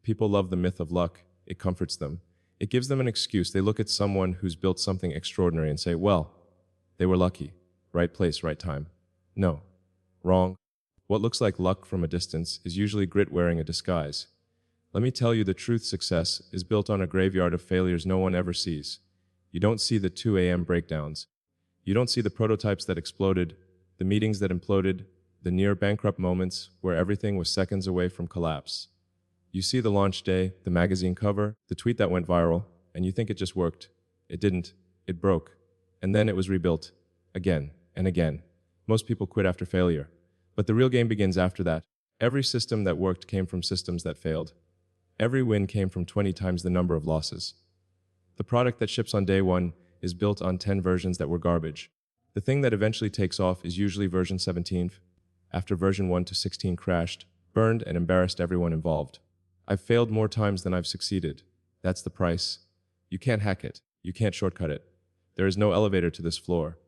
People love the myth of luck. It comforts them. It gives them an excuse. They look at someone who's built something extraordinary and say, well, they were lucky. Right place, right time. No. Wrong. What looks like luck from a distance is usually grit wearing a disguise. Let me tell you the truth: success is built on a graveyard of failures no one ever sees. You don't see the 2 a.m. breakdowns. You don't see the prototypes that exploded, the meetings that imploded, the near bankrupt moments where everything was seconds away from collapse. You see the launch day, the magazine cover, the tweet that went viral, and you think it just worked. It didn't. It broke. And then it was rebuilt. Again and again. Most people quit after failure. But the real game begins after that. Every system that worked came from systems that failed. Every win came from 20 times the number of losses. The product that ships on day one is built on 10 versions that were garbage. The thing that eventually takes off is usually version 17, after version 1 to 16 crashed, burned, and embarrassed everyone involved. I've failed more times than I've succeeded. That's the price. You can't hack it. You can't shortcut it. There is no elevator to this floor.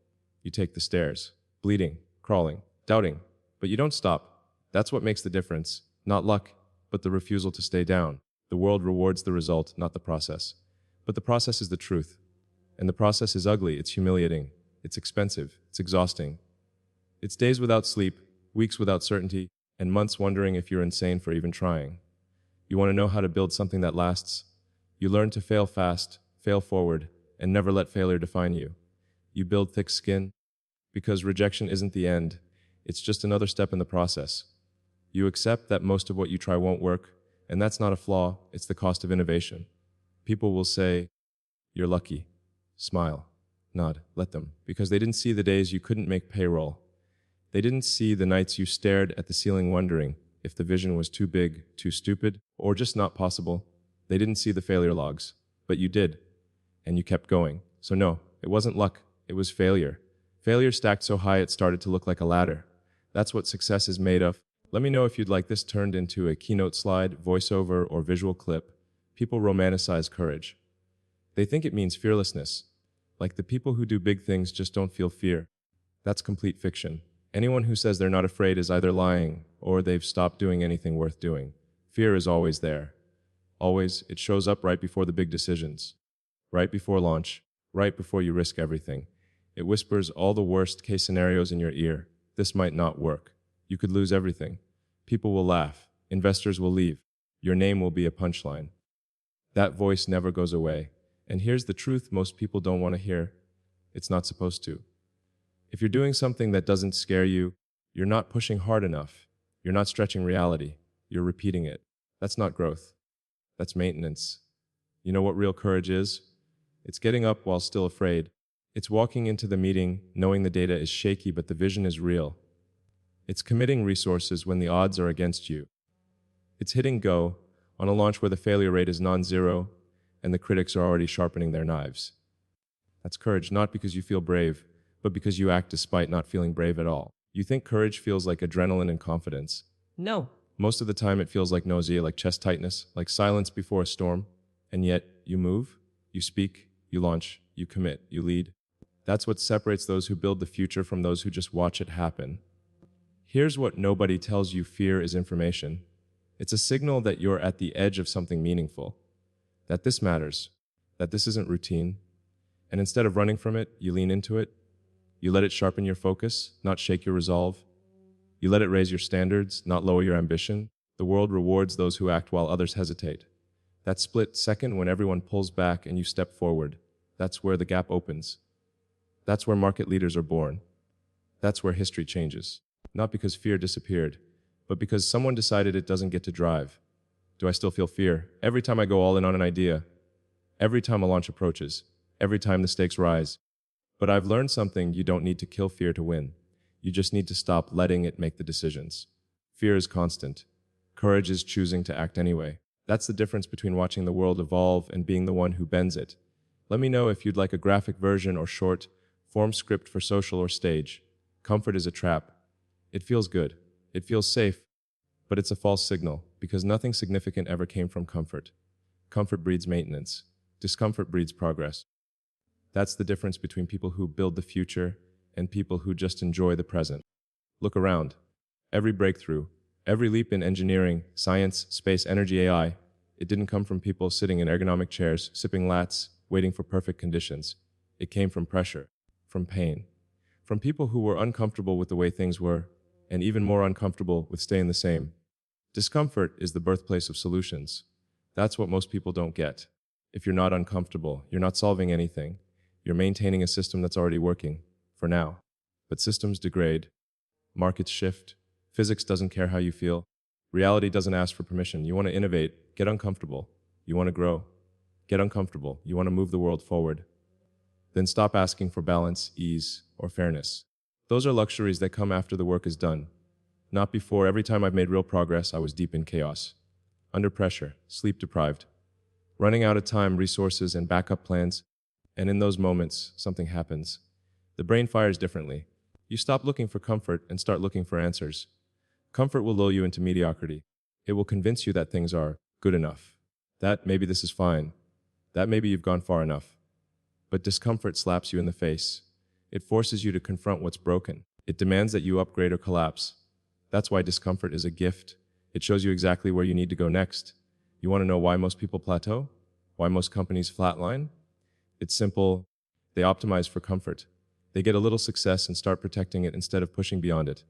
You take the stairs, bleeding, crawling, doubting, but you don't stop. That's what makes the difference. Not luck, but the refusal to stay down. The world rewards the result, not the process. But the process is the truth. And the process is ugly, it's humiliating, it's expensive, it's exhausting. It's days without sleep, weeks without certainty, and months wondering if you're insane for even trying. You want to know how to build something that lasts? You learn to fail fast, fail forward, and never let failure define you. You build thick skin, because rejection isn't the end, it's just another step in the process. You accept that most of what you try won't work, and that's not a flaw, it's the cost of innovation. People will say, you're lucky. Smile, nod, let them, because they didn't see the days you couldn't make payroll. They didn't see the nights you stared at the ceiling wondering if the vision was too big, too stupid, or just not possible. They didn't see the failure logs, but you did, and you kept going. So no, it wasn't luck, it was failure. Failure stacked so high it started to look like a ladder. That's what success is made of. Let me know if you'd like this turned into a keynote slide, voiceover, or visual clip. People romanticize courage. They think it means fearlessness. Like the people who do big things just don't feel fear. That's complete fiction. Anyone who says they're not afraid is either lying or they've stopped doing anything worth doing. Fear is always there. Always, it shows up right before the big decisions. Right before launch. Right before you risk everything. It whispers all the worst-case scenarios in your ear. This might not work. You could lose everything. People will laugh. Investors will leave. Your name will be a punchline. That voice never goes away. And here's the truth most people don't want to hear. It's not supposed to. If you're doing something that doesn't scare you, you're not pushing hard enough. You're not stretching reality. You're repeating it. That's not growth. That's maintenance. You know what real courage is? It's getting up while still afraid. It's walking into the meeting knowing the data is shaky but the vision is real. It's committing resources when the odds are against you. It's hitting go on a launch where the failure rate is non-zero and the critics are already sharpening their knives. That's courage, not because you feel brave, but because you act despite not feeling brave at all. You think courage feels like adrenaline and confidence. No. Most of the time it feels like nausea, like chest tightness, like silence before a storm. And yet, you move, you speak, you launch, you commit, you lead. That's what separates those who build the future from those who just watch it happen. Here's what nobody tells you: fear is information. It's a signal that you're at the edge of something meaningful, that this matters, that this isn't routine. And instead of running from it, you lean into it. You let it sharpen your focus, not shake your resolve. You let it raise your standards, not lower your ambition. The world rewards those who act while others hesitate. That split second when everyone pulls back and you step forward, that's where the gap opens. That's where market leaders are born. That's where history changes. Not because fear disappeared, but because someone decided it doesn't get to drive. Do I still feel fear? Every time I go all in on an idea. Every time a launch approaches. Every time the stakes rise. But I've learned something: you don't need to kill fear to win. You just need to stop letting it make the decisions. Fear is constant. Courage is choosing to act anyway. That's the difference between watching the world evolve and being the one who bends it. Let me know if you'd like a graphic version or short form script for social or stage. Comfort is a trap. It feels good. It feels safe. But it's a false signal, because nothing significant ever came from comfort. Comfort breeds maintenance. Discomfort breeds progress. That's the difference between people who build the future and people who just enjoy the present. Look around. Every breakthrough, every leap in engineering, science, space, energy, AI, It didn't come from people sitting in ergonomic chairs, sipping lats, waiting for perfect conditions. It came from pressure, from pain, from people who were uncomfortable with the way things were, and even more uncomfortable with staying the same. Discomfort is the birthplace of solutions. That's what most people don't get. If you're not uncomfortable, you're not solving anything. You're maintaining a system that's already working, for now. But systems degrade, markets shift, physics doesn't care how you feel, reality doesn't ask for permission. You want to innovate, get uncomfortable. You want to grow, get uncomfortable. You want to move the world forward. Then stop asking for balance, ease, or fairness. Those are luxuries that come after the work is done. Not before. Every time I've made real progress, I was deep in chaos. Under pressure, sleep deprived, running out of time, resources, and backup plans. And in those moments, something happens. The brain fires differently. You stop looking for comfort and start looking for answers. Comfort will lull you into mediocrity. It will convince you that things are good enough. That maybe this is fine. That maybe you've gone far enough. But discomfort slaps you in the face. It forces you to confront what's broken. It demands that you upgrade or collapse. That's why discomfort is a gift. It shows you exactly where you need to go next. You want to know why most people plateau? Why most companies flatline? It's simple. They optimize for comfort. They get a little success and start protecting it instead of pushing beyond it.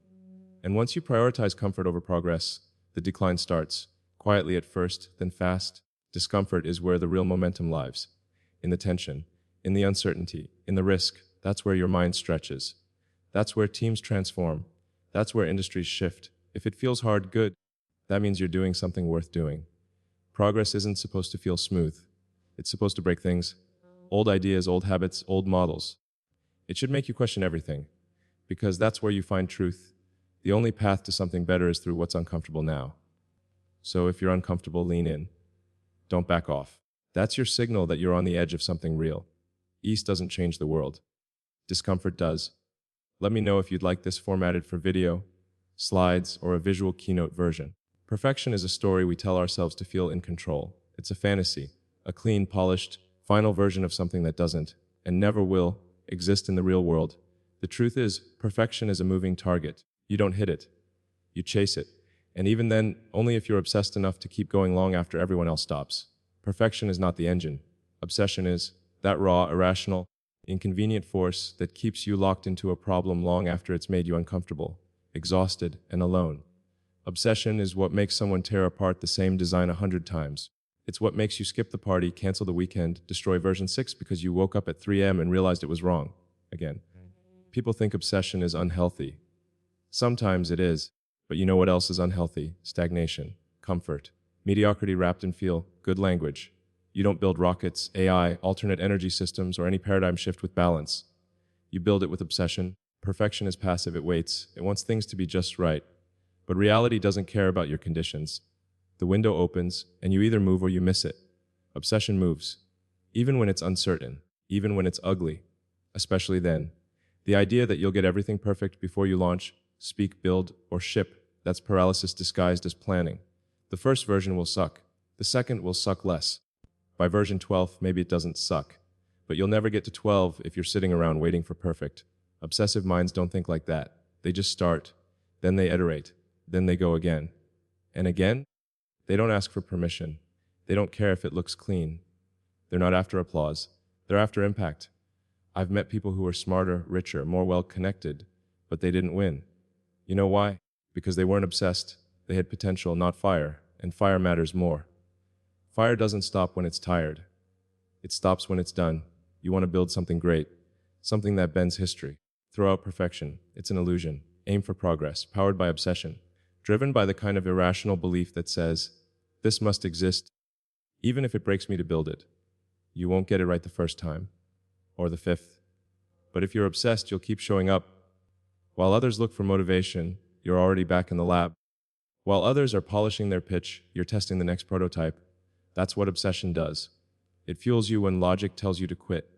And once you prioritize comfort over progress, the decline starts. Quietly at first, then fast. Discomfort is where the real momentum lies. In the tension, in the uncertainty, in the risk. That's where your mind stretches. That's where teams transform. That's where industries shift. If it feels hard, good. That means you're doing something worth doing. Progress isn't supposed to feel smooth. It's supposed to break things. Old ideas, old habits, old models. It should make you question everything. Because that's where you find truth. The only path to something better is through what's uncomfortable now. So if you're uncomfortable, lean in. Don't back off. That's your signal that you're on the edge of something real. Ease doesn't change the world. Discomfort does. Let me know if you'd like this formatted for video, slides, or a visual keynote version. Perfection is a story we tell ourselves to feel in control. It's a fantasy, a clean, polished, final version of something that doesn't, and never will, exist in the real world. The truth is, perfection is a moving target. You don't hit it. You chase it. And even then, only if you're obsessed enough to keep going long after everyone else stops. Perfection is not the engine. Obsession is that raw, irrational, inconvenient force that keeps you locked into a problem long after it's made you uncomfortable, exhausted, and alone. Obsession is what makes someone tear apart the same design 100 times. It's what makes you skip the party, cancel the weekend, destroy version 6 because you woke up at 3 a.m. and realized it was wrong. Again. People think obsession is unhealthy. Sometimes it is, but you know what else is unhealthy? Stagnation, comfort, mediocrity wrapped in feel, good language. You don't build rockets, AI, alternate energy systems, or any paradigm shift with balance. You build it with obsession. Perfection is passive, it waits, it wants things to be just right. But reality doesn't care about your conditions. The window opens, and you either move or you miss it. Obsession moves, even when it's uncertain, even when it's ugly, especially then. The idea that you'll get everything perfect before you launch, speak, build, or ship, that's paralysis disguised as planning. The first version will suck. The second will suck less. By version 12, maybe it doesn't suck. But you'll never get to 12 if you're sitting around waiting for perfect. Obsessive minds don't think like that. They just start, then they iterate, then they go again. And again, they don't ask for permission. They don't care if it looks clean. They're not after applause. They're after impact. I've met people who were smarter, richer, more well-connected, but they didn't win. You know why? Because they weren't obsessed. They had potential, not fire, and fire matters more. Fire doesn't stop when it's tired. It stops when it's done. You want to build something great, something that bends history. Throw out perfection. It's an illusion. Aim for progress, powered by obsession, driven by the kind of irrational belief that says, this must exist, even if it breaks me to build it. You won't get it right the first time, or the fifth. But if you're obsessed, you'll keep showing up. While others look for motivation, you're already back in the lab. While others are polishing their pitch, you're testing the next prototype. That's what obsession does. It fuels you when logic tells you to quit.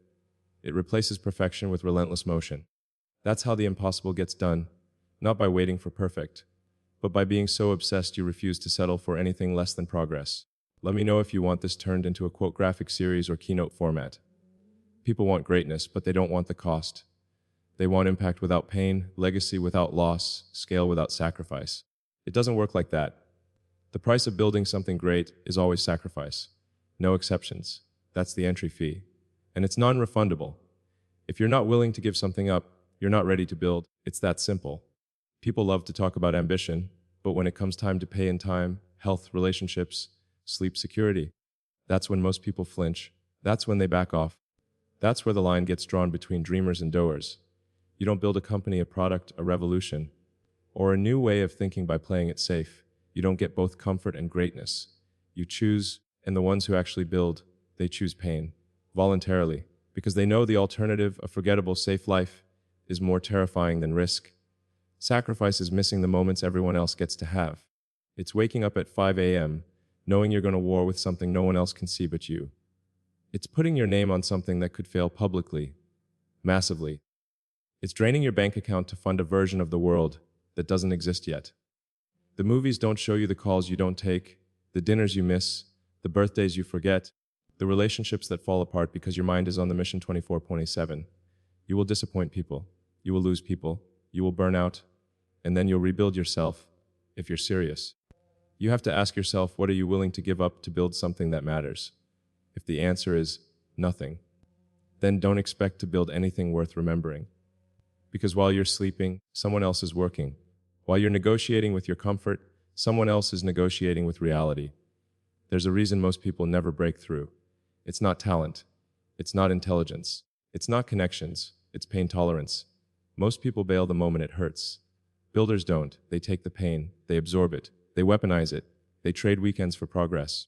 It replaces perfection with relentless motion. That's how the impossible gets done, not by waiting for perfect, but by being so obsessed you refuse to settle for anything less than progress. Let me know if you want this turned into a quote graphic series or keynote format. People want greatness, but they don't want the cost. They want impact without pain, legacy without loss, scale without sacrifice. It doesn't work like that. The price of building something great is always sacrifice. No exceptions. That's the entry fee. And it's non-refundable. If you're not willing to give something up, you're not ready to build. It's that simple. People love to talk about ambition, but when it comes time to pay in time, health, relationships, sleep, security, that's when most people flinch. That's when they back off. That's where the line gets drawn between dreamers and doers. You don't build a company, a product, a revolution, or a new way of thinking by playing it safe. You don't get both comfort and greatness. You choose, and the ones who actually build, they choose pain, voluntarily, because they know the alternative, a forgettable, safe life, is more terrifying than risk. Sacrifice is missing the moments everyone else gets to have. It's waking up at 5 a.m., knowing you're going to war with something no one else can see but you. It's putting your name on something that could fail publicly, massively. It's draining your bank account to fund a version of the world that doesn't exist yet. The movies don't show you the calls you don't take, the dinners you miss, the birthdays you forget, the relationships that fall apart because your mind is on the mission 24/7. You will disappoint people. You will lose people. You will burn out. And then you'll rebuild yourself if you're serious. You have to ask yourself, what are you willing to give up to build something that matters? If the answer is nothing, then don't expect to build anything worth remembering. Because while you're sleeping, someone else is working. While you're negotiating with your comfort, someone else is negotiating with reality. There's a reason most people never break through. It's not talent. It's not intelligence. It's not connections. It's pain tolerance. Most people bail the moment it hurts. Builders don't. They take the pain. They absorb it. They weaponize it. They trade weekends for progress.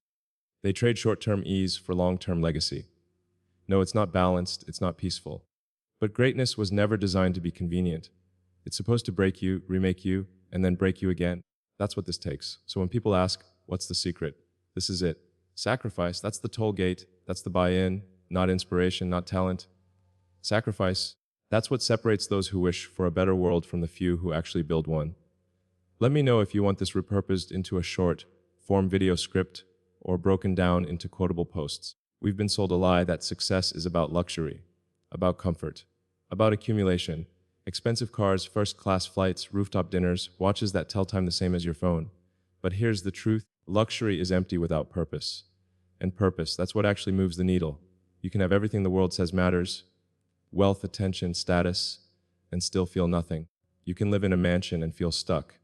They trade short-term ease for long-term legacy. No, it's not balanced. It's not peaceful. But greatness was never designed to be convenient. It's supposed to break you, remake you, and then break you again. That's what this takes. So when people ask, what's the secret? This is it. Sacrifice, that's the toll gate. That's the buy-in, not inspiration, not talent. Sacrifice, that's what separates those who wish for a better world from the few who actually build one. Let me know if you want this repurposed into a short form video script or broken down into quotable posts. We've been sold a lie that success is about luxury, about comfort, about accumulation, expensive cars, first-class flights, rooftop dinners, watches that tell time the same as your phone. But here's the truth. Luxury is empty without purpose. And purpose, that's what actually moves the needle. You can have everything the world says matters, wealth, attention, status, and still feel nothing. You can live in a mansion and feel stuck.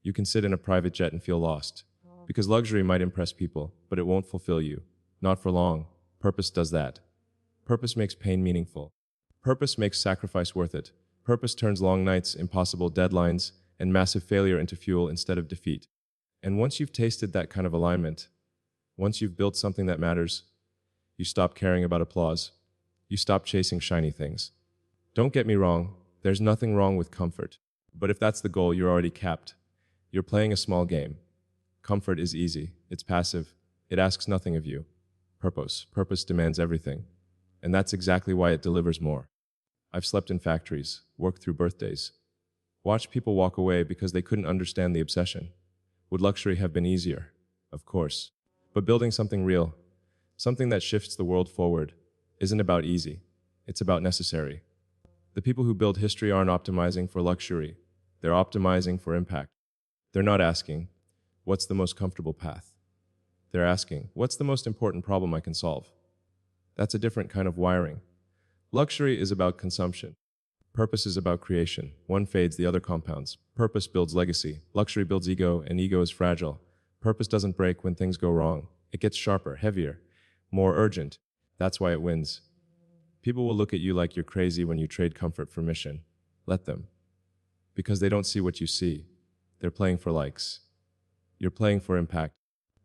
You can sit in a private jet and feel lost. Because luxury might impress people, but it won't fulfill you. Not for long. Purpose does that. Purpose makes pain meaningful. Purpose makes sacrifice worth it. Purpose turns long nights, impossible deadlines, and massive failure into fuel instead of defeat. And once you've tasted that kind of alignment, once you've built something that matters, you stop caring about applause. You stop chasing shiny things. Don't get me wrong, there's nothing wrong with comfort. But if that's the goal, you're already capped. You're playing a small game. Comfort is easy. It's passive. It asks nothing of you. Purpose demands everything. And that's exactly why it delivers more. I've slept in factories, worked through birthdays, watched people walk away because they couldn't understand the obsession. Would luxury have been easier? Of course. But building something real, something that shifts the world forward, isn't about easy. It's about necessary. The people who build history aren't optimizing for luxury. They're optimizing for impact. They're not asking, what's the most comfortable path? They're asking, what's the most important problem I can solve? That's a different kind of wiring. Luxury is about consumption. Purpose is about creation. One fades, the other compounds. Purpose builds legacy. Luxury builds ego, and ego is fragile. Purpose doesn't break when things go wrong. It gets sharper, heavier, more urgent. That's why it wins. People will look at you like you're crazy when you trade comfort for mission. Let them. Because they don't see what you see. They're playing for likes. You're playing for impact.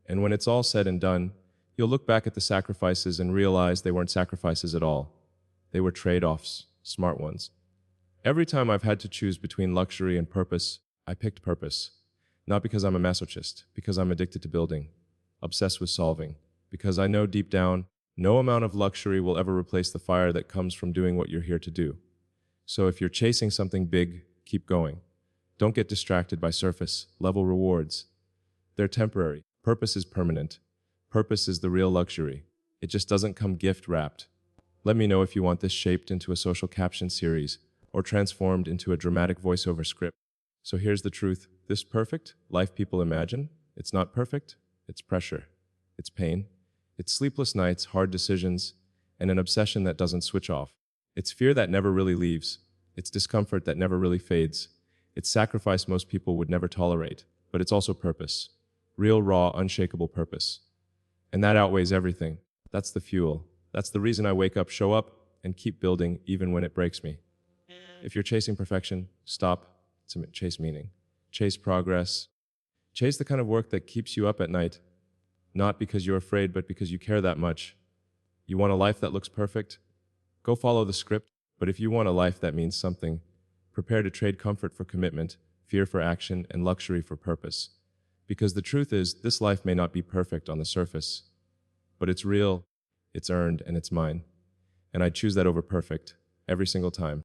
And when it's all said and done, you'll look back at the sacrifices and realize they weren't sacrifices at all. They were trade-offs, smart ones. Every time I've had to choose between luxury and purpose, I picked purpose. Not because I'm a masochist, because I'm addicted to building, obsessed with solving, because I know deep down, no amount of luxury will ever replace the fire that comes from doing what you're here to do. So if you're chasing something big, keep going. Don't get distracted by surface-level rewards. They're temporary. Purpose is permanent. Purpose is the real luxury. It just doesn't come gift-wrapped. Let me know if you want this shaped into a social caption series or transformed into a dramatic voiceover script. So here's the truth. This perfect life people imagine? It's not perfect, it's pressure, it's pain, it's sleepless nights, hard decisions, and an obsession that doesn't switch off. It's fear that never really leaves, it's discomfort that never really fades, it's sacrifice most people would never tolerate, but it's also purpose. Real, raw, unshakable purpose. And that outweighs everything. That's the fuel. That's the reason I wake up, show up, and keep building even when it breaks me. If you're chasing perfection, stop to chase meaning. Chase progress. Chase the kind of work that keeps you up at night, not because you're afraid, but because you care that much. You want a life that looks perfect? Go follow the script. But if you want a life that means something, prepare to trade comfort for commitment, fear for action, and luxury for purpose. Because the truth is, this life may not be perfect on the surface, but it's real, it's earned, and it's mine. And I choose that over perfect every single time.